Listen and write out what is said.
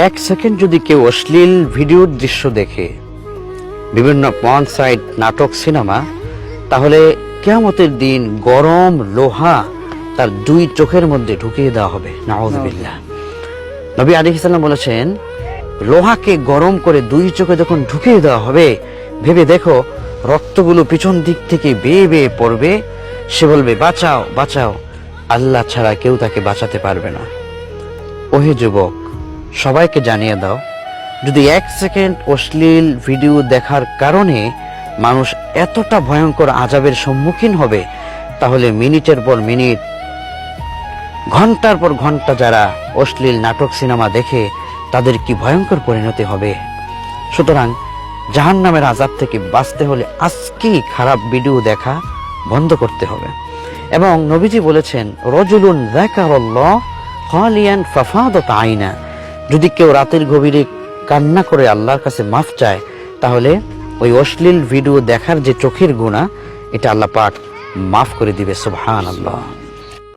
এক সেকেন্ড যদি কেউ অশ্লীল ভিডিওর দৃশ্য দেখে, বিভিন্ন পর্ন সাইট, নাটক, সিনেমা, তাহলে কিয়ামতের দিন গরম লোহা তার দুই চোখের মধ্যে ঢুকিয়ে দেওয়া হবে। নাউযুবিল্লাহ। নবী আলাইহিস সালাম বলেছেন, লোহাকে গরম করে দুই চোখে যখন ঢুকিয়ে দেওয়া হবে, ভেবে দেখো রক্তগুলো পিছন দিক থেকে বেয়ে বেয়ে পড়বে। সে বলবে, বাঁচাও বাঁচাও। আল্লাহ ছাড়া কেউ তাকে বাঁচাতে পারবে না। ওহে যুবক, সবাইকে জানিয়ে দাও, যদি এক সেকেন্ড অশ্লীল ভিডিও দেখার কারণে মানুষ এতটা ভয়ঙ্কর আযাবের সম্মুখীন হবে, তাহলে মিনিটের পর মিনিট, ঘন্টার পর ঘন্টা যারা অশ্লীল নাটক, সিনেমা দেখে তাদের কি ভয়ঙ্কর পরিণতি হবে। সুতরাং জাহান্নামের আযাব থেকে বাঁচতে হলে আজকেই খারাপ ভিডিও দেখা বন্ধ করতে হবে। এবং নবীজি বলেছেন, রজুলুন যাকারাল্লাহ খালিয়ান ফাফাদাত আইনা, যদি কেউ রাতের গভীরে কান্না করে আল্লাহর কাছে মাফ চায়, তাহলে ওই অশ্লীল ভিডিও দেখার যে চোখের গুনাহ, এটা আল্লাহ পাক মাফ করে দিবে। সুবহানাল্লাহ।